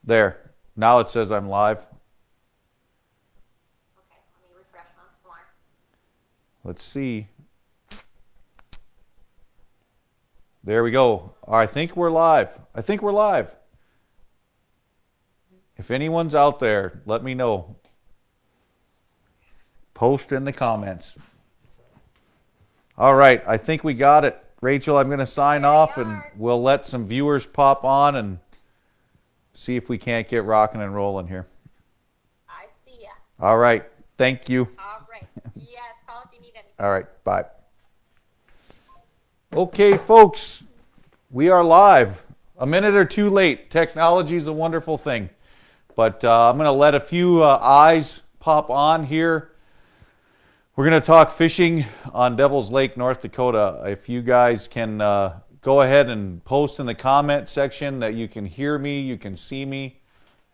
There. Now it says I'm live. Okay, let me refresh once more. Let's see. There we go. I think we're live. I think we're live. If anyone's out there, let me know. Post in the comments. All right, I think we got it. Rachel, I'm going to sign There off we and are. we'll let some viewers pop on and see if we can't get rocking and rolling here. I see ya. All right, thank you. All right. Yes, call if you need anything. All right, bye. Okay, folks, we are live. A minute or two late. Technology is a wonderful thing. But I'm going to let a few eyes pop on here. We're going to talk fishing on Devil's Lake, North Dakota. If you guys can go ahead and post in the comment section that you can hear me, you can see me,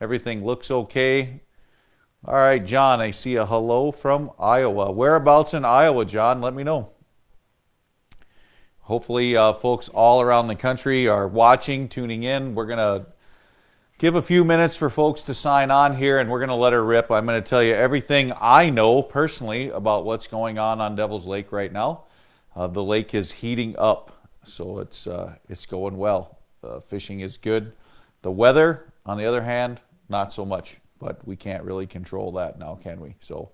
everything looks okay. All right, John, I see a hello from Iowa. Whereabouts in Iowa, John? Let me know. Hopefully, folks all around the country are watching, tuning in. We're going to give a few minutes for folks to sign on here, and we're going to let her rip. I'm going to tell you everything I know personally about what's going on Devil's Lake right now. The lake is heating up, so it's going well. Fishing is good. The weather, on the other hand, not so much, but we can't really control that now, can we? So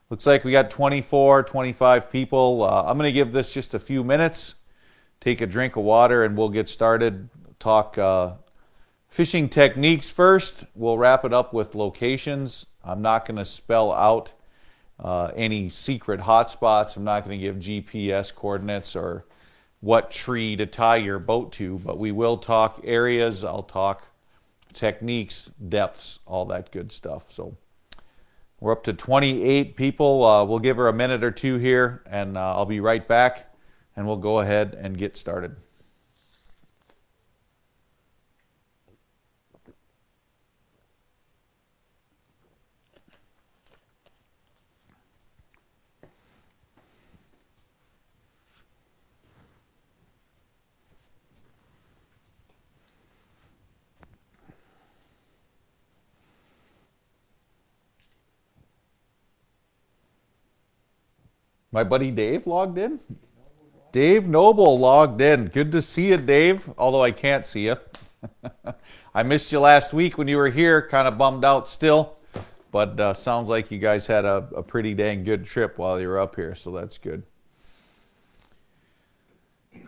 looks like we got 24, 25 people. I'm going to give this just a few minutes, take a drink of water, and we'll get started. Talk fishing techniques first. We'll wrap it up with locations. I'm not going to spell out any secret hotspots. I'm not going to give GPS coordinates or what tree to tie your boat to, but we will talk areas. I'll talk techniques, depths, all that good stuff. So we're up to 28 people. We'll give her a minute or two here, and I'll be right back, and we'll go ahead and get started. My buddy Dave logged in. Dave Noble logged in. Good to see you, Dave, although I can't see you. I missed you last week when you were here, kind of bummed out still, but sounds like you guys had a pretty dang good trip while you were up here, so that's good.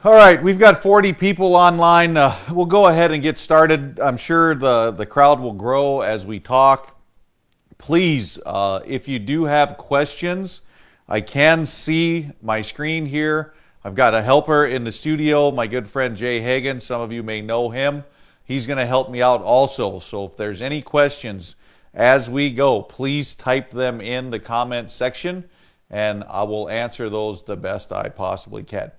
All right, we've got 40 people online. We'll go ahead and get started. I'm sure the crowd will grow as we talk. Please, if you do have questions, I can see my screen here. I've got a helper in the studio, my good friend Jay Hagan. Some of you may know him. He's going to help me out also. So if there's any questions as we go, please type them in the comment section, and I will answer those the best I possibly can.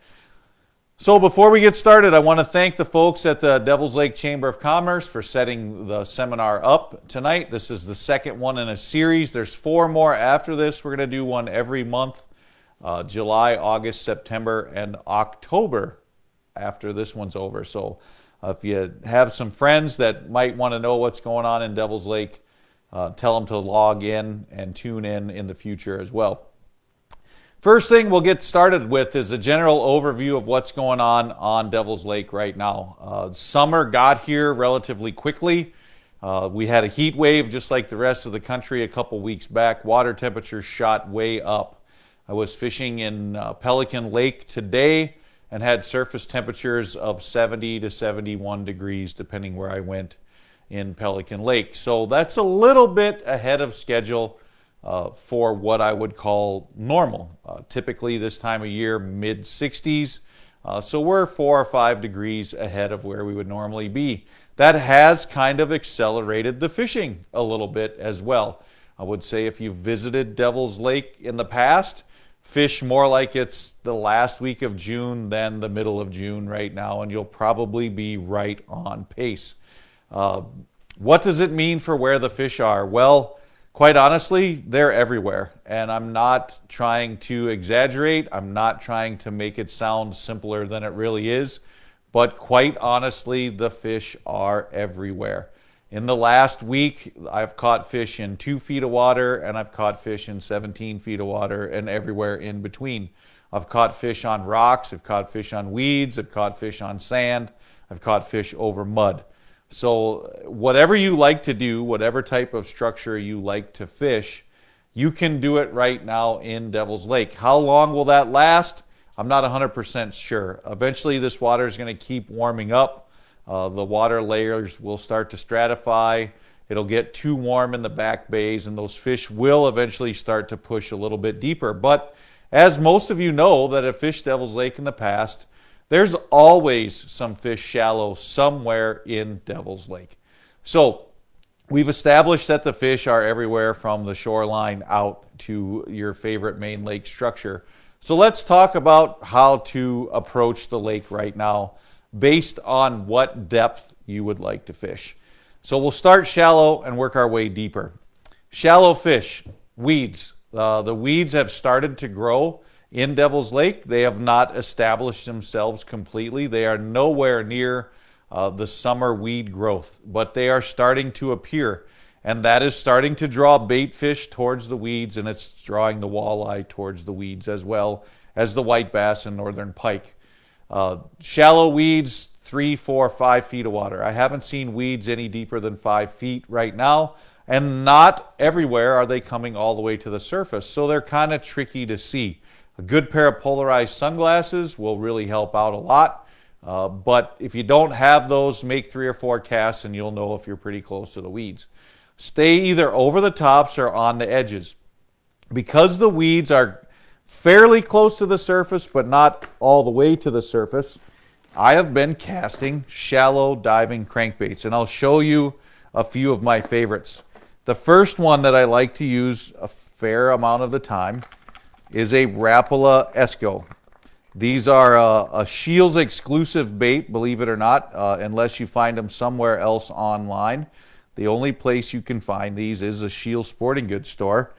So before we get started, I want to thank the folks at the Devil's Lake Chamber of Commerce for setting the seminar up tonight. This is the second one in a series. There's 4 more after this. We're going to do one every month, July, August, September, and October after this one's over. So if you have some friends that might want to know what's going on in Devil's Lake, tell them to log in and tune in the future as well. First thing we'll get started with is a general overview of what's going on Devil's Lake right now. Summer got here relatively quickly. We had a heat wave just like the rest of the country a couple weeks back. Water temperatures shot way up. I was fishing in Pelican Lake today and had surface temperatures of 70 to 71 degrees depending where I went in Pelican Lake. So that's a little bit ahead of schedule for what I would call normal. Typically this time of year, mid-60s. So we're 4 or 5 degrees ahead of where we would normally be. That has kind of accelerated the fishing a little bit as well. I would say if you've visited Devil's Lake in the past, fish more like it's the last week of June than the middle of June right now, and you'll probably be right on pace. What does it mean for where the fish are? Well, quite honestly, they're everywhere, and I'm not trying to exaggerate. I'm not trying to make it sound simpler than it really is, but quite honestly, the fish are everywhere. In the last week, I've caught fish in 2 feet of water, and I've caught fish in 17 feet of water and everywhere in between. I've caught fish on rocks, I've caught fish on weeds, I've caught fish on sand, I've caught fish over mud. So whatever you like to do, whatever type of structure you like to fish, you can do it right now in Devil's Lake. How long will that last? I'm not 100% sure. Eventually this water is going to keep warming up. The water layers will start to stratify. It'll get too warm in the back bays, and those fish will eventually start to push a little bit deeper. But as most of you know that have fished Devil's Lake in the past, there's always some fish shallow somewhere in Devil's Lake. So we've established that the fish are everywhere from the shoreline out to your favorite main lake structure. So let's talk about how to approach the lake right now based on what depth you would like to fish. So we'll start shallow and work our way deeper. Shallow fish, weeds. The weeds have started to grow in Devil's Lake. They have not established themselves completely. They are nowhere near the summer weed growth, but they are starting to appear. And that is starting to draw bait fish towards the weeds, and it's drawing the walleye towards the weeds as well as the white bass and northern pike. Shallow weeds, 3, 4, 5 feet of water. I haven't seen weeds any deeper than 5 feet right now, and not everywhere are they coming all the way to the surface, so they're kind of tricky to see. A good pair of polarized sunglasses will really help out a lot, but if you don't have those, make 3 or 4 casts and you'll know if you're pretty close to the weeds. Stay either over the tops or on the edges. Because the weeds are fairly close to the surface but not all the way to the surface, I have been casting shallow diving crankbaits, and I'll show you a few of my favorites. The first one that I like to use a fair amount of the time is a Rapala Esco. These are a Shields exclusive bait, believe it or not, unless you find them somewhere else online. The only place you can find these is a Shields sporting goods store.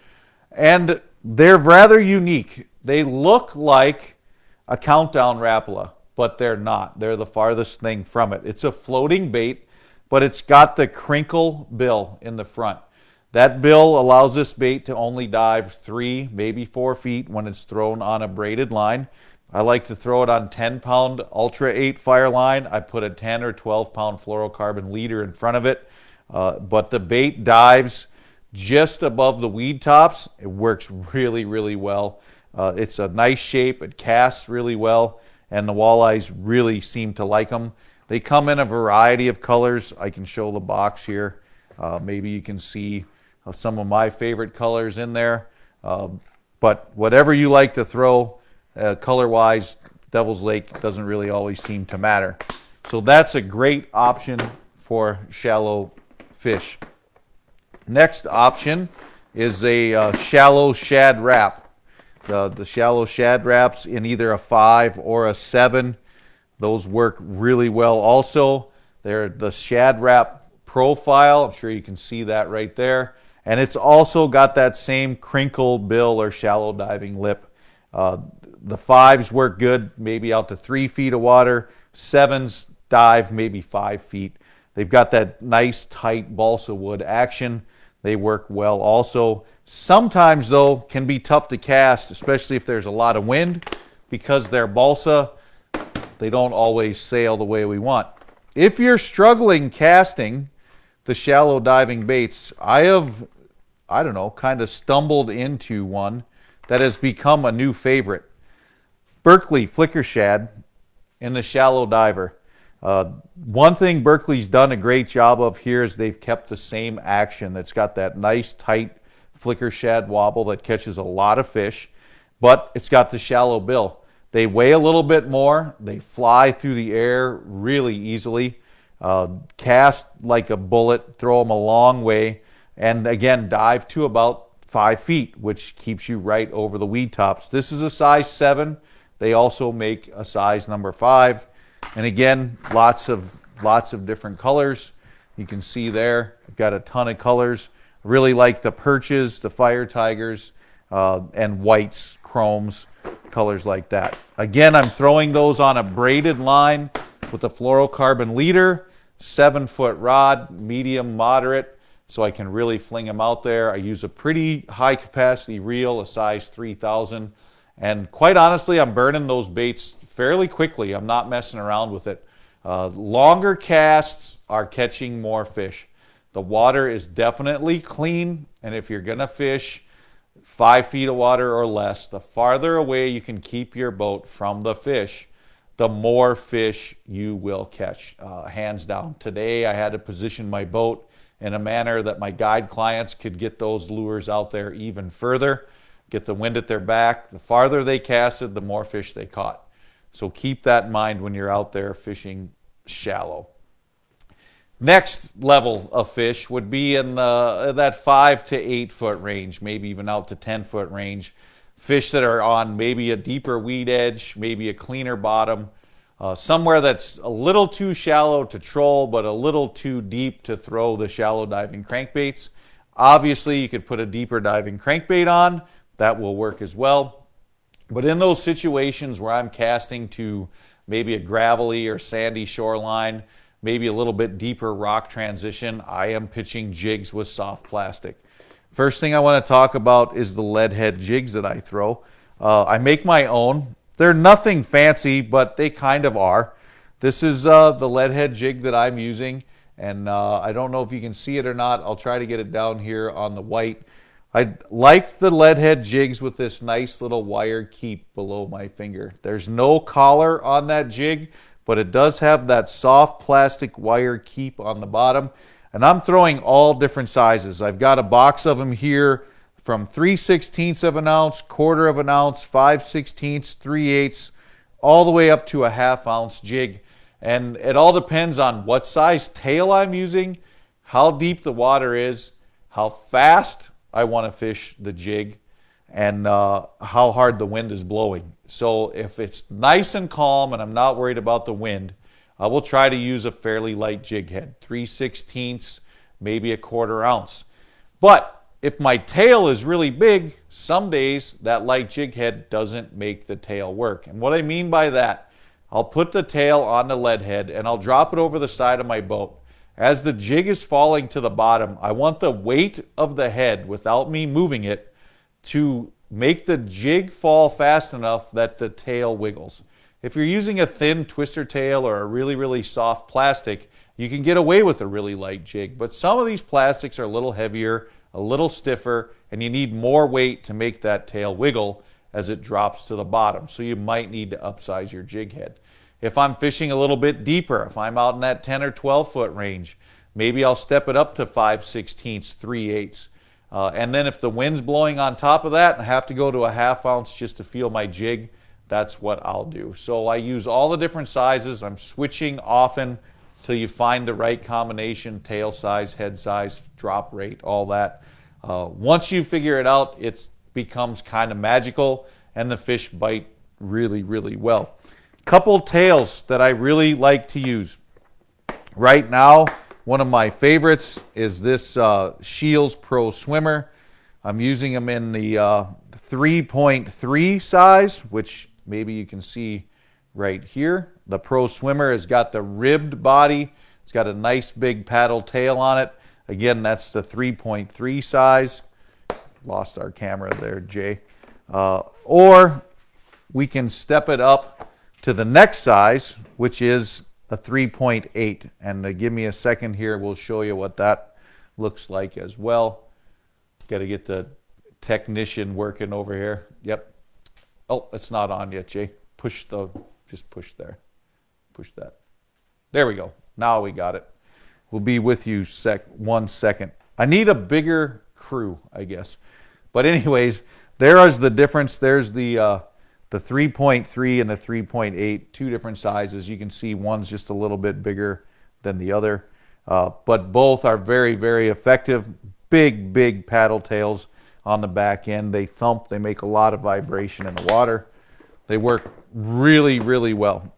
And they're rather unique. They look like a countdown Rapala, but they're not. They're the farthest thing from it. It's a floating bait, but it's got the crinkle bill in the front. That bill allows this bait to only dive 3, maybe 4 feet when it's thrown on a braided line. I like to throw it on 10-pound Ultra 8 fire line. I put a 10 or 12-pound fluorocarbon leader in front of it. But the bait dives just above the weed tops. It works really, really well. It's a nice shape. It casts really well, and the walleyes really seem to like them. They come in a variety of colors. I can show the box here. Maybe you can see some of my favorite colors in there. But whatever you like to throw, color-wise, Devil's Lake doesn't really always seem to matter. So that's a great option for shallow fish. Next option is a shallow shad wrap. The shallow shad wraps in either a 5 or a 7. Those work really well also. They're the shad wrap profile. I'm sure you can see that right there. And it's also got that same crinkle bill or shallow diving lip. The 5s work good, maybe out to 3 feet of water. 7s dive maybe 5 feet. They've got that nice tight balsa wood action. They work well also. Sometimes though can be tough to cast, especially if there's a lot of wind, because they're balsa. They don't always sail the way we want. If you're struggling casting the shallow diving baits, I don't know, kind of stumbled into one that has become a new favorite. Berkley Flicker Shad in the shallow diver. One thing Berkley's done a great job of here is they've kept the same action. That's got that nice tight flicker shad wobble that catches a lot of fish, but it's got the shallow bill. They weigh a little bit more. They fly through the air really easily. Cast like a bullet, throw them a long way, and again dive to about 5 feet, which keeps you right over the weed tops. This is a size 7. They also make a size number 5, and again lots of different colors. You can see there I've got a ton of colors. Really like the perches, the fire tigers, and whites, chromes, colors like that. Again, I'm throwing those on a braided line with a fluorocarbon leader. 7-foot rod, medium, moderate, so I can really fling them out there. I use a pretty high capacity reel, a size 3000, and quite honestly, I'm burning those baits fairly quickly. I'm not messing around with it. Longer casts are catching more fish. The water is definitely clean, and if you're gonna fish 5 feet of water or less, the farther away you can keep your boat from the fish, the more fish you will catch, hands down. Today I had to position my boat in a manner that my guide clients could get those lures out there even further, get the wind at their back. The farther they casted, the more fish they caught. So keep that in mind when you're out there fishing shallow. Next level of fish would be in that 5 to 8 foot range, maybe even out to 10 foot range. Fish that are on maybe a deeper weed edge, maybe a cleaner bottom, somewhere that's a little too shallow to troll, but a little too deep to throw the shallow diving crankbaits. Obviously, you could put a deeper diving crankbait on. That will work as well. But in those situations where I'm casting to maybe a gravelly or sandy shoreline, maybe a little bit deeper rock transition, I am pitching jigs with soft plastic. First thing I want to talk about is the lead head jigs that I throw. I make my own. They're nothing fancy, but they kind of are. This is the lead head jig that I'm using, and I don't know if you can see it or not. I'll try to get it down here on the white. I like the lead head jigs with this nice little wire keep below my finger. There's no collar on that jig, but it does have that soft plastic wire keep on the bottom. And I'm throwing all different sizes. I've got a box of them here from 3/16 of an ounce, 1/4 of an ounce, 5/16, 3/8, all the way up to a 1/2 ounce jig. And it all depends on what size tail I'm using, how deep the water is, how fast I want to fish the jig, and how hard the wind is blowing. So if it's nice and calm and I'm not worried about the wind, I will try to use a fairly light jig head, 3/16, maybe a 1/4 ounce. But if my tail is really big, some days that light jig head doesn't make the tail work. And what I mean by that, I'll put the tail on the lead head and I'll drop it over the side of my boat. As the jig is falling to the bottom, I want the weight of the head, without me moving it, to make the jig fall fast enough that the tail wiggles. If you're using a thin twister tail or a really, really soft plastic, you can get away with a really light jig. But some of these plastics are a little heavier, a little stiffer, and you need more weight to make that tail wiggle as it drops to the bottom. So you might need to upsize your jig head. If I'm fishing a little bit deeper, if I'm out in that 10 or 12 foot range, maybe I'll step it up to 5/16, 3/8. And then if the wind's blowing on top of that and I have to go to a 1/2 ounce just to feel my jig, that's what I'll do. So I use all the different sizes. I'm switching often till you find the right combination, tail size, head size, drop rate, all that. Once you figure it out, it becomes kind of magical and the fish bite really, really well. Couple tails that I really like to use. Right now, one of my favorites is this Shields Pro Swimmer. I'm using them in the 3.3 size, which maybe you can see right here. The Pro Swimmer has got the ribbed body. It's got a nice big paddle tail on it. Again, that's the 3.3 size. Lost our camera there, Jay. Or we can step it up to the next size, which is a 3.8. And give me a second here, we'll show you what that looks like as well. Got to get the technician working over here. Yep. Oh, it's not on yet, Jay. Just push there. Push that. There we go. Now we got it. We'll be with you 1 second. I need a bigger crew, I guess. But anyways, there is the difference. There's the 3.3 and the 3.8, two different sizes. You can see one's just a little bit bigger than the other. But both are very, very effective. Big, big paddle tails on the back end. They thump. They make a lot of vibration in the water. They work really, really well.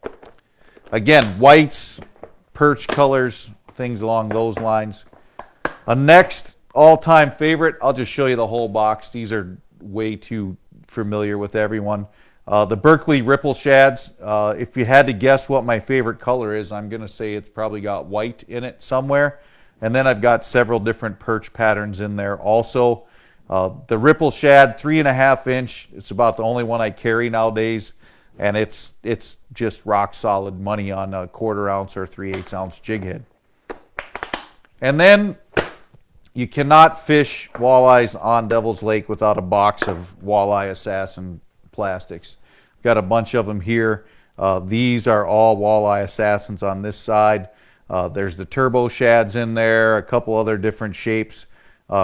Again, whites, perch colors, things along those lines. A next all-time favorite, I'll just show you the whole box. These are way too familiar with everyone. The Berkeley Ripple Shads, if you had to guess what my favorite color is, I'm going to say it's probably got white in it somewhere. And then I've got several different perch patterns in there also. The Ripple Shad, 3.5 inch, it's about the only one I carry nowadays. And it's just rock solid money on a 1/4 ounce or 3/8 ounce jig head. And then you cannot fish walleyes on Devil's Lake without a box of Walleye Assassin plastics. Got a bunch of them here. These are all Walleye Assassins on this side. There's the Turbo Shads in there, a couple other different shapes.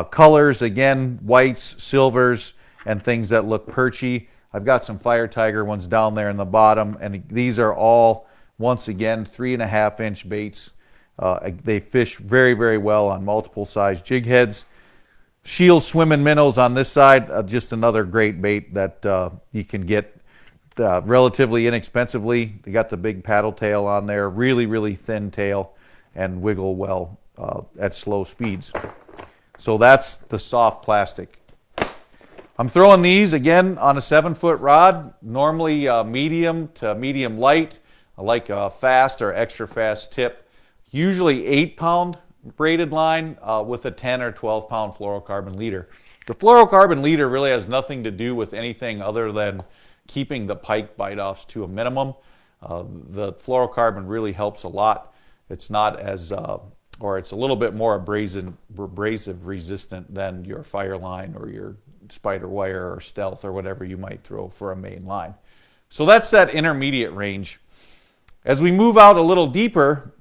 Colors, again, whites, silvers, and things that look perchy. I've got some Fire Tiger ones down there in the bottom, and these are all, once again, 3.5 inch baits. They fish very, very well on multiple size jig heads. Shield Swimming Minnows on this side, just another great bait that you can get relatively inexpensively. They got the big paddle tail on there, really, really thin tail, and wiggle well at slow speeds. So that's the soft plastic. I'm throwing these again on a 7-foot rod, normally medium to medium light. I like a fast or extra fast tip, usually 8-pound braided line with a 10 or 12-pound fluorocarbon leader. The fluorocarbon leader really has nothing to do with anything other than keeping the pike bite-offs to a minimum. The fluorocarbon really helps a lot. It's not as, or it's a little bit more abrasive resistant than your fire line or your spider wire or stealth or whatever you might throw for a main line. So that's that intermediate range. As we move out a little deeper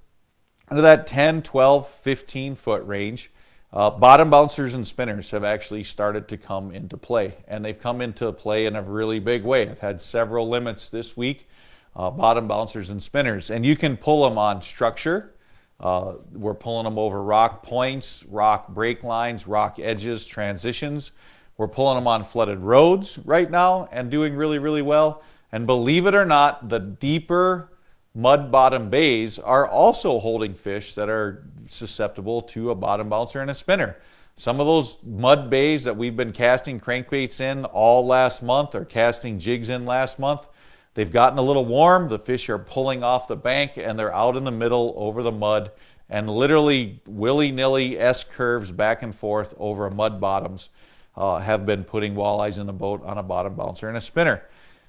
into that 10, 12, 15 foot range, bottom bouncers and spinners have actually started to come into play, and they've come into play in a really big way. I've had several limits this week, bottom bouncers and spinners, and you can pull them on structure. We're pulling them over rock points, rock break lines, rock edges, transitions. We're pulling them on flooded roads right now and doing really, really well. And believe it or not, the deeper mud bottom bays are also holding fish that are susceptible to a bottom bouncer and a spinner. Some of those mud bays that we've been casting crankbaits in all last month or casting jigs in last month, they've gotten a little warm, the fish are pulling off the bank and they're out in the middle over the mud and literally willy-nilly S-curves back and forth over mud bottoms have been putting walleyes in the boat on a bottom bouncer and a spinner.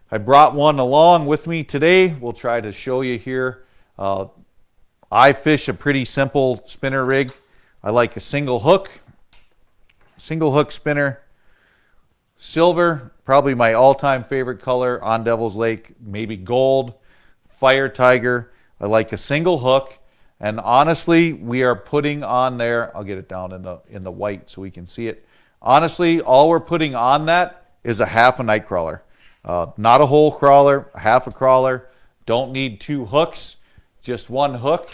I brought one along with me today. We'll try to show you here. I fish a pretty simple spinner rig. I like a single hook spinner. Silver, probably my all-time favorite color on Devil's Lake, maybe gold. Fire Tiger. I like a single hook. And honestly, we are putting on there, I'll get it down in the white so we can see it. Honestly, all we're putting on that is a half a night crawler. Not a whole crawler, a half a crawler. Don't need 2 hooks, just 1 hook.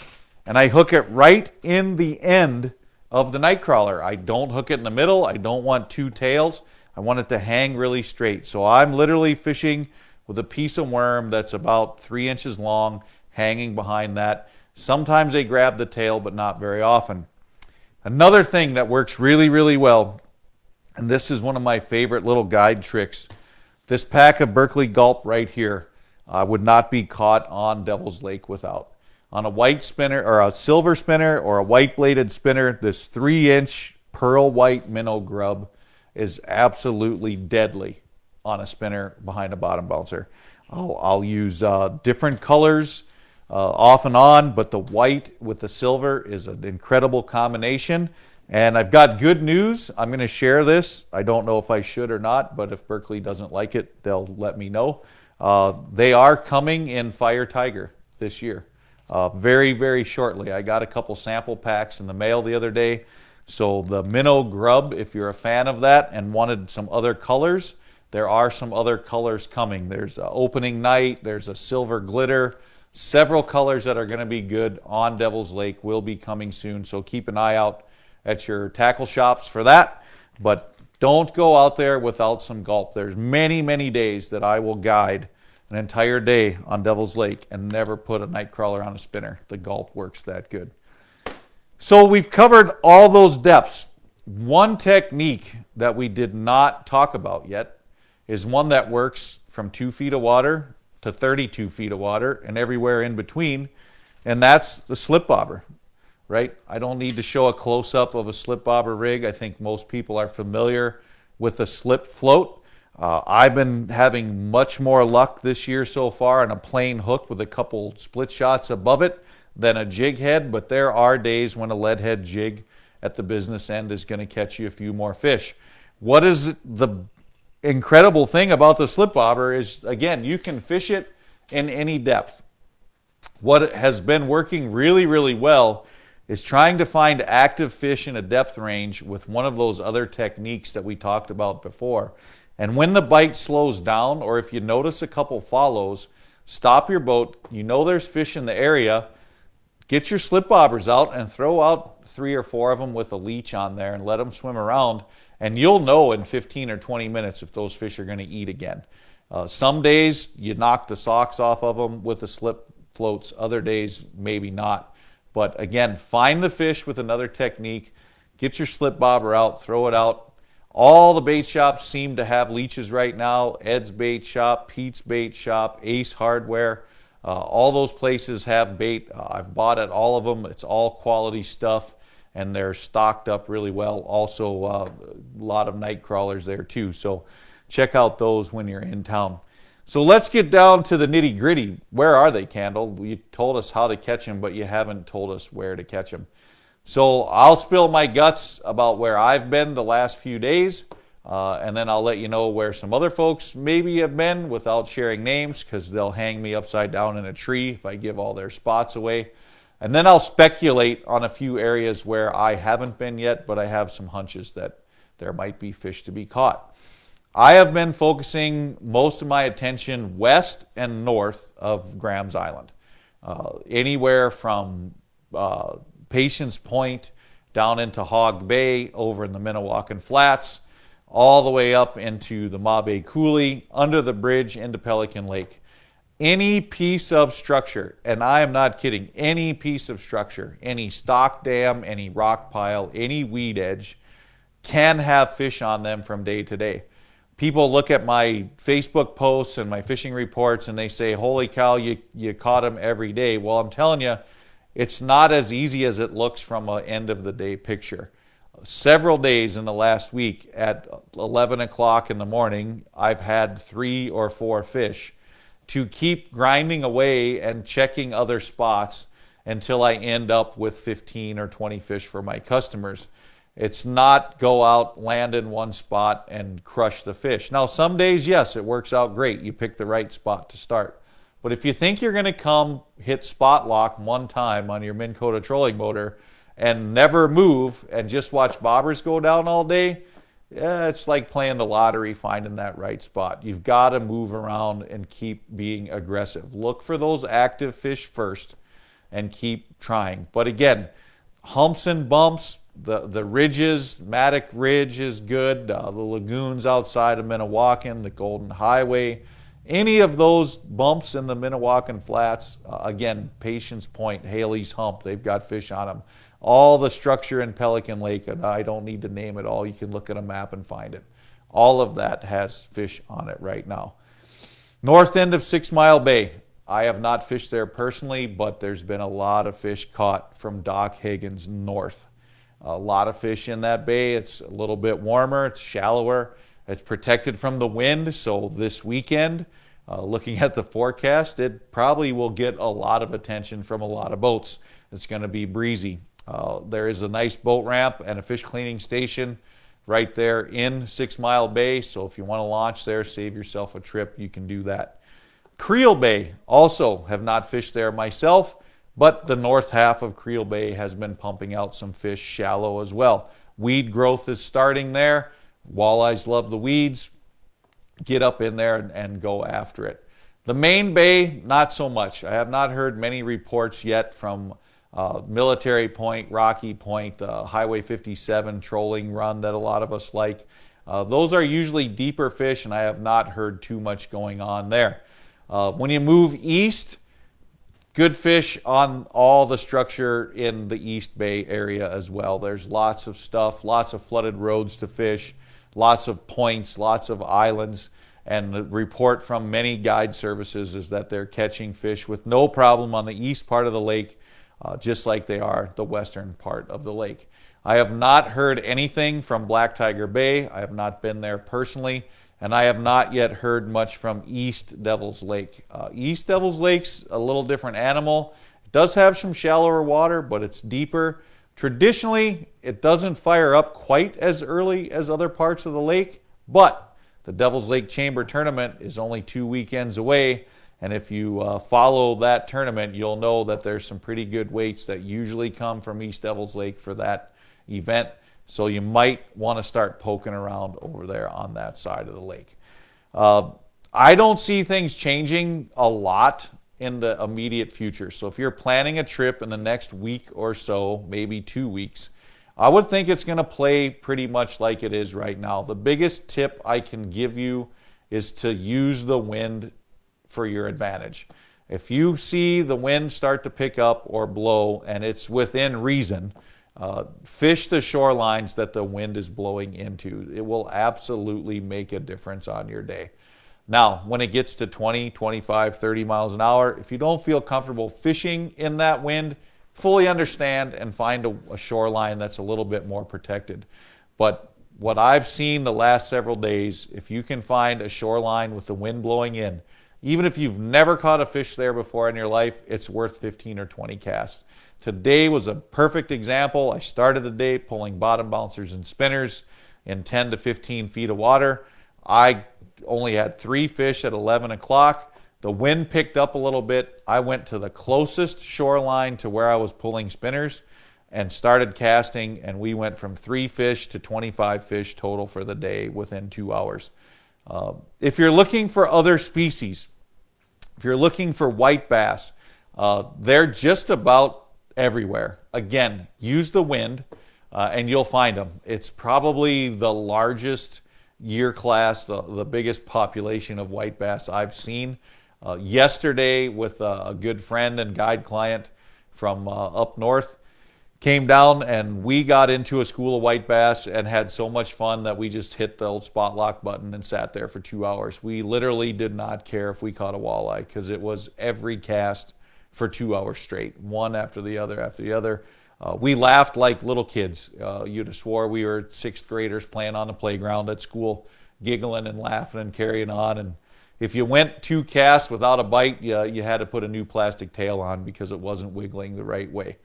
And I hook it right in the end of the night crawler. I don't hook it in the middle. I don't want 2 tails. I want it to hang really straight. So I'm literally fishing with a piece of worm that's about 3 inches long, hanging behind that. Sometimes they grab the tail, but not very often. Another thing that works really, really well, and this is one of my favorite little guide tricks, this pack of Berkeley Gulp right here would not be caught on Devil's Lake without. On a white spinner or a silver spinner or a white bladed spinner, this 3-inch pearl white minnow grub is absolutely deadly on a spinner behind a bottom bouncer. I'll use different colors off and on, but the white with the silver is an incredible combination. And I've got good news. I'm going to share this. I don't know if I should or not, but if Berkeley doesn't like it, they'll let me know. They are coming in Fire Tiger this year, very, very shortly. I got a couple sample packs in the mail the other day. So the minnow grub, if you're a fan of that and wanted some other colors, there are some other colors coming. There's an opening night, there's a silver glitter, several colors that are going to be good on Devil's Lake will be coming soon. So keep an eye out at your tackle shops for that, but don't go out there without some gulp. There's many, many days that I will guide an entire day on Devil's Lake and never put a night crawler on a spinner. The gulp works that good. So we've covered all those depths. One technique that we did not talk about yet is one that works from 2 feet of water to 32 feet of water and everywhere in between, and that's the slip bobber, right? I don't need to show a close-up of a slip bobber rig. I think most people are familiar with the slip float. I've been having much more luck this year so far on a plain hook with a couple split shots above it than a jig head, but there are days when a lead head jig at the business end is going to catch you a few more fish. What is the incredible thing about the slip bobber is, again, you can fish it in any depth. What has been working really, really well is trying to find active fish in a depth range with one of those other techniques that we talked about before. And when the bite slows down, or if you notice a couple follows, stop your boat. You know there's fish in the area. Get your slip bobbers out and throw out 3 or 4 of them with a leech on there and let them swim around. And you'll know in 15 or 20 minutes if those fish are going to eat again. Some days you knock the socks off of them with the slip floats. Other days, maybe not. But again, find the fish with another technique. Get your slip bobber out, throw it out. All the bait shops seem to have leeches right now. Ed's Bait Shop, Pete's Bait Shop, Ace Hardware. All those places have bait. I've bought at all of them. It's all quality stuff, and they're stocked up really well. Also, a lot of night crawlers there too. So check out those when you're in town. So let's get down to the nitty gritty. Where are they, Candle? You told us how to catch them, but you haven't told us where to catch them. So I'll spill my guts about where I've been the last few days, and then I'll let you know where some other folks maybe have been without sharing names, because they'll hang me upside down in a tree if I give all their spots away. And then I'll speculate on a few areas where I haven't been yet, but I have some hunches that there might be fish to be caught. I have been focusing most of my attention west and north of Graham's Island. Anywhere from Patience Point down into Hog Bay, over in the Minnewacan Flats, all the way up into the Mabe Coulee, under the bridge into Pelican Lake. Any piece of structure, and I am not kidding, any piece of structure, any stock dam, any rock pile, any weed edge can have fish on them from day to day. People look at my Facebook posts and my fishing reports and they say, holy cow, you caught them every day. Well, I'm telling you, it's not as easy as it looks from an end of the day picture. Several days in the last week at 11 o'clock in the morning, I've had 3 or 4 fish to keep grinding away and checking other spots until I end up with 15 or 20 fish for my customers. It's not go out, land in one spot, and crush the fish. Now, some days, yes, it works out great. You pick the right spot to start. But if you think you're going to come hit spot lock one time on your Minn Kota trolling motor and never move and just watch bobbers go down all day, yeah, it's like playing the lottery, finding that right spot. You've got to move around and keep being aggressive. Look for those active fish first and keep trying. But again, humps and bumps, the ridges, Matic Ridge is good, the lagoons outside of Minnewacan, the Golden Highway, any of those bumps in the Minnewacan Flats, again, Patience Point, Haley's Hump, they've got fish on them. All the structure in Pelican Lake, and I don't need to name it all, you can look at a map and find it. All of that has fish on it right now. North end of 6 Mile Bay, I have not fished there personally, but there's been a lot of fish caught from Doc Hagen's north. A lot of fish in that bay. It's a little bit warmer, it's shallower, it's protected from the wind, so this weekend, looking at the forecast, it probably will get a lot of attention from a lot of boats. It's going to be breezy. There is a nice boat ramp and a fish cleaning station right there in 6 Mile Bay, so if you want to launch there, save yourself a trip, you can do that. Creel Bay, also have not fished there myself, but the north half of Creel Bay has been pumping out some fish shallow as well. Weed growth is starting there. Walleyes love the weeds. Get up in there and go after it. The main bay, not so much. I have not heard many reports yet from Military Point, Rocky Point, Highway 57 trolling run that a lot of us like. Those are usually deeper fish, and I have not heard too much going on there. When you move east, good fish on all the structure in the East Bay area as well. There's lots of stuff, lots of flooded roads to fish, lots of points, lots of islands. And the report from many guide services is that they're catching fish with no problem on the east part of the lake, just like they are the western part of the lake. I have not heard anything from Black Tiger Bay. I have not been there personally, and I have not yet heard much from East Devil's Lake. East Devil's Lake's a little different animal. It does have some shallower water, but it's deeper. Traditionally, it doesn't fire up quite as early as other parts of the lake, but the Devil's Lake Chamber Tournament is only 2 weekends away, and if you follow that tournament, you'll know that there's some pretty good weights that usually come from East Devil's Lake for that event. So you might want to start poking around over there on that side of the lake. I don't see things changing a lot in the immediate future. So if you're planning a trip in the next week or so, maybe 2 weeks, I would think it's going to play pretty much like it is right now. The biggest tip I can give you is to use the wind for your advantage. If you see the wind start to pick up or blow and it's within reason, fish the shorelines that the wind is blowing into. It will absolutely make a difference on your day. Now, when it gets to 20, 25, 30 miles an hour, if you don't feel comfortable fishing in that wind, fully understand and find a shoreline that's a little bit more protected. But what I've seen the last several days, if you can find a shoreline with the wind blowing in, even if you've never caught a fish there before in your life, it's worth 15 or 20 casts. Today was a perfect example. I started the day pulling bottom bouncers and spinners in 10 to 15 feet of water. I only had 3 fish at 11 o'clock. The wind picked up a little bit. I went to the closest shoreline to where I was pulling spinners and started casting, and we went from 3 fish to 25 fish total for the day within 2 hours. If you're looking for other species, if you're looking for white bass, they're just about everywhere. Again, use the wind and you'll find them. It's probably the largest year class, the biggest population of white bass I've seen. Yesterday, with a good friend and guide client from up north, came down and we got into a school of white bass and had so much fun that we just hit the old spot lock button and sat there for 2 hours. We literally did not care if we caught a walleye because it was every cast for 2 hours straight, one after the other after the other. We laughed like little kids. You'd have swore we were 6th graders playing on the playground at school, giggling and laughing and carrying on. And if you went 2 casts without a bite, you had to put a new plastic tail on because it wasn't wiggling the right way.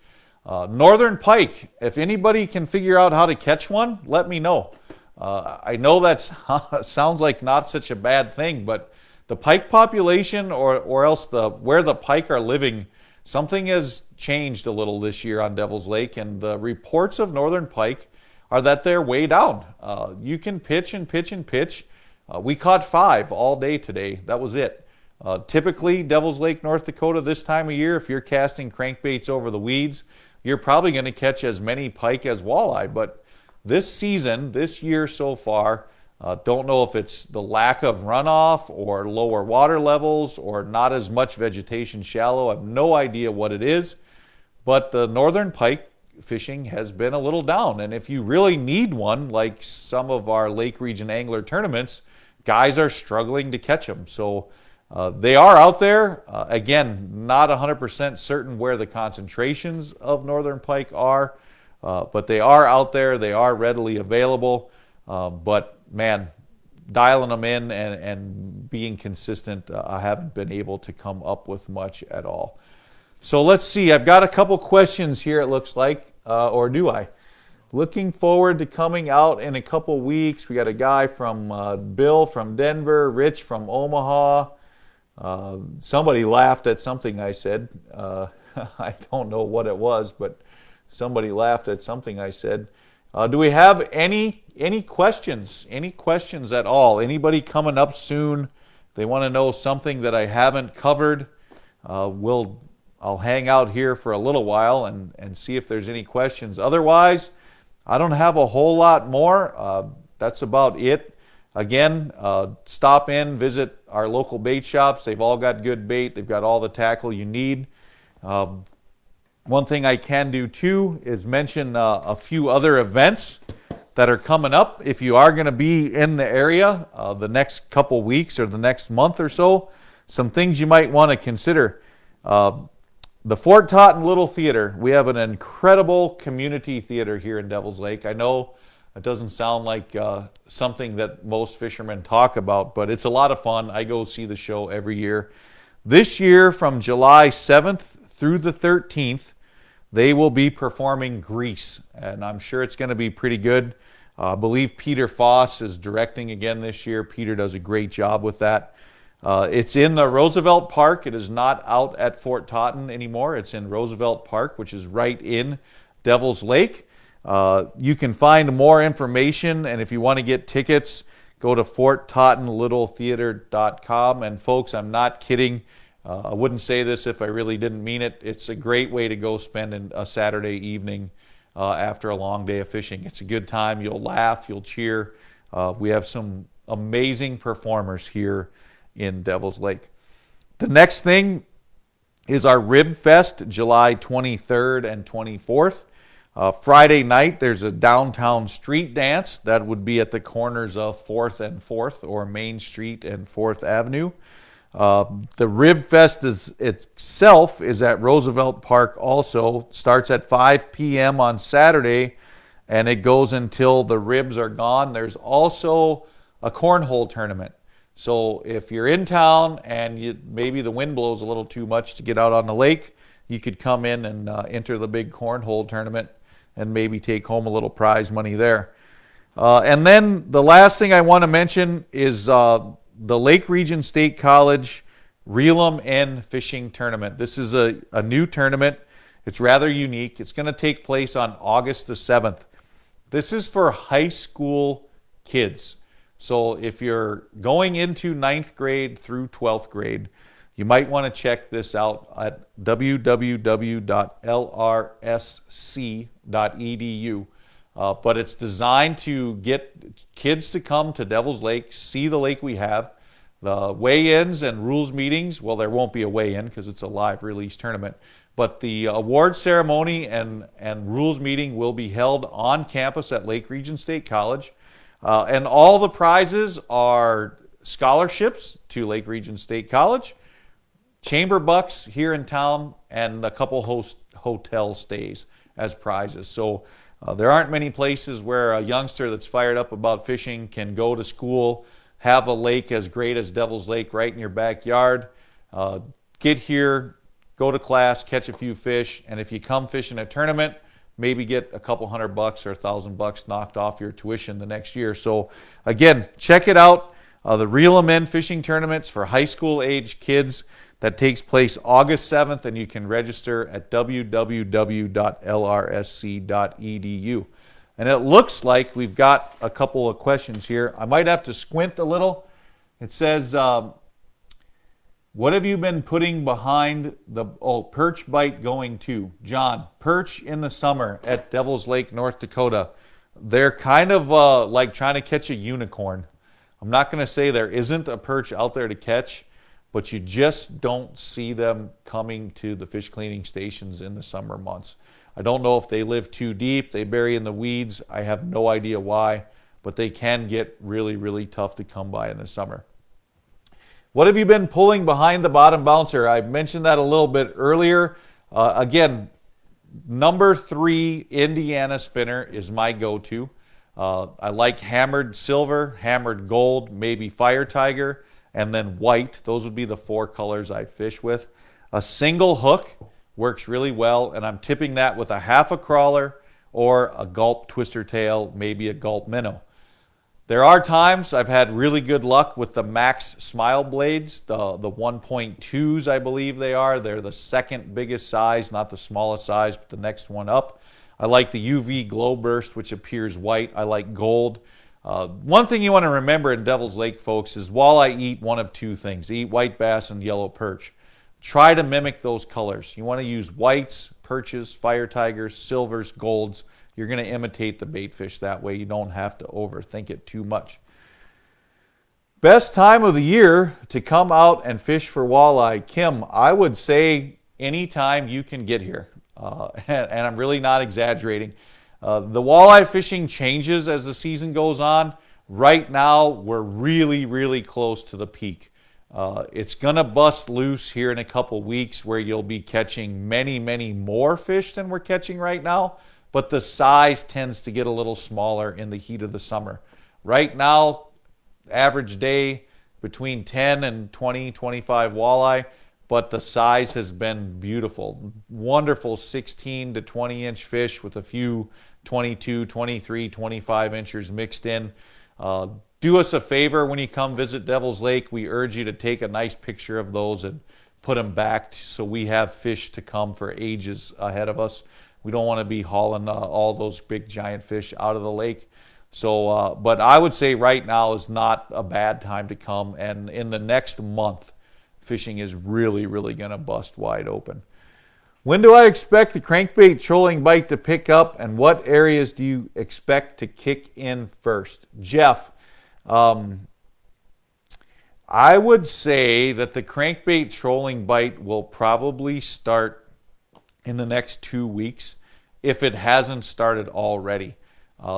Northern pike, if anybody can figure out how to catch one, let me know. I know that sounds like not such a bad thing, but the pike population or else where the pike are living, something has changed a little this year on Devil's Lake, and the reports of northern pike are that they're way down. You can pitch and pitch and pitch. We caught 5 all day today. That was it. Typically, Devil's Lake, North Dakota, this time of year, if you're casting crankbaits over the weeds, you're probably going to catch as many pike as walleye. But this season, this year so far, don't know if it's the lack of runoff or lower water levels or not as much vegetation shallow. I have no idea what it is. But the northern pike fishing has been a little down. And if you really need one, like some of our Lake Region Angler tournaments, guys are struggling to catch them. So they are out there. Again, not 100% certain where the concentrations of northern pike are, but they are out there. They are readily available. But man, dialing them in and being consistent, I haven't been able to come up with much at all. So let's see. I've got a couple questions here, it looks like, or do I? Looking forward to coming out in a couple weeks. We got a guy from Bill from Denver, Rich from Omaha. Somebody laughed at something I said. I don't know what it was, but somebody laughed at something I said. Do we have any questions? Any questions at all? Anybody coming up soon? They want to know something that I haven't covered. I'll hang out here for a little while and see if there's any questions. Otherwise, I don't have a whole lot more. That's about it. Again, stop in, visit our local bait shops. They've all got good bait. They've got all the tackle you need. One thing I can do too is mention a few other events that are coming up. If you are going to be in the area the next couple weeks or the next month or so, some things you might want to consider. The Fort Totten Little Theater. We have an incredible community theater here in Devil's Lake. I know it doesn't sound like something that most fishermen talk about, but it's a lot of fun. I go see the show every year. This year, from July 7th through the 13th, they will be performing Grease, and I'm sure it's going to be pretty good. I believe Peter Foss is directing again this year. Peter does a great job with that. It's in the Roosevelt Park. It is not out at Fort Totten anymore. It's in Roosevelt Park, which is right in Devil's Lake. You can find more information, and if you want to get tickets, go to forttottenlittletheater.com. And folks, I'm not kidding. I wouldn't say this if I really didn't mean it. It's a great way to go spend a Saturday evening after a long day of fishing. It's a good time. You'll laugh. You'll cheer. We have some amazing performers here in Devil's Lake. The next thing is our Rib Fest, July 23rd and 24th. Friday night, there's a downtown street dance that would be at the corners of 4th and 4th, or Main Street and 4th Avenue. The Rib Fest itself is at Roosevelt Park also. Starts at 5 p.m. on Saturday, and it goes until the ribs are gone. There's also a cornhole tournament. So if you're in town and maybe the wind blows a little too much to get out on the lake, you could come in and enter the big cornhole tournament and maybe take home a little prize money there. And then the last thing I want to mention is the Lake Region State College Reel 'em In Fishing Tournament. This is a new tournament. It's rather unique. It's going to take place on August the 7th. This is for high school kids. So if you're going into 9th grade through 12th grade, you might want to check this out at www.lrsc.edu. But it's designed to get kids to come to Devil's Lake, see the lake we have. The weigh-ins and rules meetings, well, there won't be a weigh-in because it's a live release tournament. But the award ceremony and rules meeting will be held on campus at Lake Region State College. And all the prizes are scholarships to Lake Region State College, chamber bucks here in town, and a couple hotel stays as prizes. So there aren't many places where a youngster that's fired up about fishing can go to school, have a lake as great as Devil's Lake right in your backyard, get here, go to class, catch a few fish, and if you come fish in a tournament, maybe get a couple $100 or $1,000 knocked off your tuition the next year. So again, check it out. The Reel 'em In Fishing Tournaments for high school age kids. That takes place August 7th, and you can register at www.lrsc.edu. And it looks like we've got a couple of questions here. I might have to squint a little. It says, what have you been putting behind the perch bite going to? John, perch in the summer at Devil's Lake, North Dakota. They're kind of like trying to catch a unicorn. I'm not going to say there isn't a perch out there to catch, but you just don't see them coming to the fish cleaning stations in the summer months. I don't know if they live too deep, they bury in the weeds. I have no idea why, but they can get really, really tough to come by in the summer. What have you been pulling behind the bottom bouncer? I mentioned that a little bit earlier. Again, number 3 Indiana spinner is my go-to. I like hammered silver, hammered gold, maybe fire tiger, and then white. Those would be the 4 colors I fish with. A single hook works really well, and I'm tipping that with a half a crawler or a gulp twister tail, maybe a gulp minnow. There are times I've had really good luck with the Max Smile blades, the 1.2s I believe they are. They're the second biggest size, not the smallest size, but the next one up. I like the UV Glow Burst, which appears white. I like gold. One thing you want to remember in Devil's Lake, folks, is walleye eat one of 2 things. They eat white bass and yellow perch. Try to mimic those colors. You want to use whites, perches, fire tigers, silvers, golds. You're going to imitate the bait fish that way. You don't have to overthink it too much. Best time of the year to come out and fish for walleye. Kim, I would say anytime you can get here. And I'm really not exaggerating. The walleye fishing changes as the season goes on. Right now, we're really, really close to the peak. It's going to bust loose here in a couple weeks where you'll be catching many, many more fish than we're catching right now, but the size tends to get a little smaller in the heat of the summer. Right now, average day between 10 and 20, 25 walleye, but the size has been beautiful. Wonderful 16 to 20 inch fish with a few 22, 23, 25 inches mixed in. Do us a favor when you come visit Devil's Lake. We urge you to take a nice picture of those and put them back so we have fish to come for ages ahead of us. We don't want to be hauling all those big giant fish out of the lake. So, but I would say right now is not a bad time to come. And in the next month, fishing is really, really going to bust wide open. When do I expect the crankbait trolling bite to pick up, and what areas do you expect to kick in first? Jeff, I would say that the crankbait trolling bite will probably start in the next 2 weeks if it hasn't started already.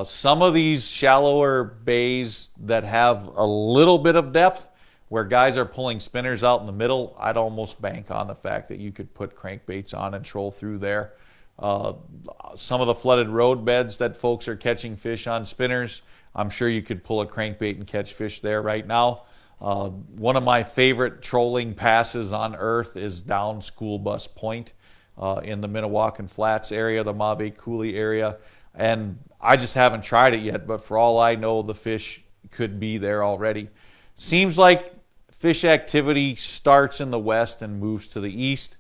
Some of these shallower bays that have a little bit of depth, where guys are pulling spinners out in the middle, I'd almost bank on the fact that you could put crankbaits on and troll through there. Some of the flooded road beds that folks are catching fish on spinners, I'm sure you could pull a crankbait and catch fish there right now. One of my favorite trolling passes on earth is down School Bus Point in the Minnewacan Flats area, the Mabe Coulee area. And I just haven't tried it yet, but for all I know, the fish could be there already. Seems like fish activity starts in the west and moves to the east.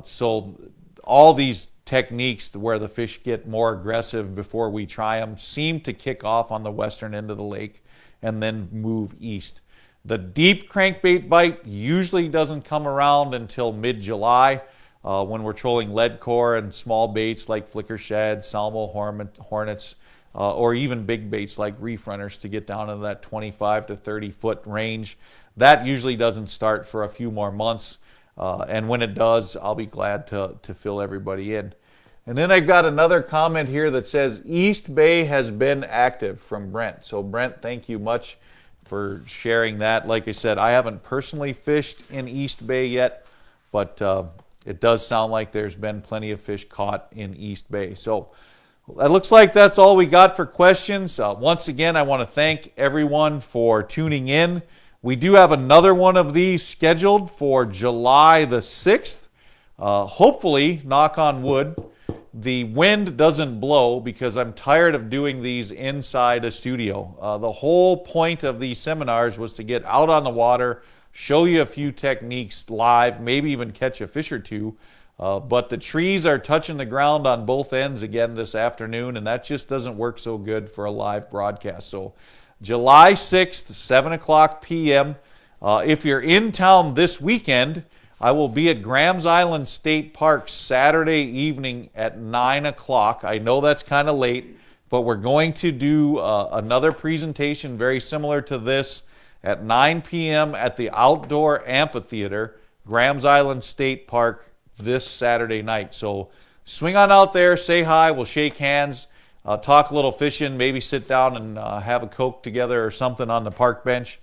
So all these techniques where the fish get more aggressive before we try them seem to kick off on the western end of the lake and then move east. The deep crankbait bite usually doesn't come around until mid-July when we're trolling lead core and small baits like flicker shad, salmo hornets, or even big baits like reef runners to get down into that 25 to 30 foot range. That usually doesn't start for a few more months. And when it does, I'll be glad to fill everybody in. And then I've got another comment here that says, East Bay has been active, from Brent. So Brent, thank you much for sharing that. Like I said, I haven't personally fished in East Bay yet, but it does sound like there's been plenty of fish caught in East Bay. So it looks like that's all we got for questions. Once again, I want to thank everyone for tuning in. We do have another one of these scheduled for July the 6th. Hopefully, knock on wood, the wind doesn't blow, because I'm tired of doing these inside a studio. The whole point of these seminars was to get out on the water, show you a few techniques live, maybe even catch a fish or two. But the trees are touching the ground on both ends again this afternoon, and that just doesn't work so good for a live broadcast. So July 6th, 7 o'clock p.m. If you're in town this weekend, I will be at Grams Island State Park Saturday evening at 9 o'clock. I know that's kind of late, but we're going to do another presentation very similar to this at 9 p.m. at the Outdoor Amphitheater, Grams Island State Park, this Saturday night. So swing on out there, say hi, we'll shake hands, talk a little fishing, maybe sit down and have a Coke together or something on the park bench.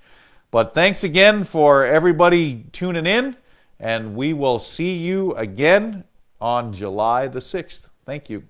But thanks again for everybody tuning in, and we will see you again on July the 6th. Thank you.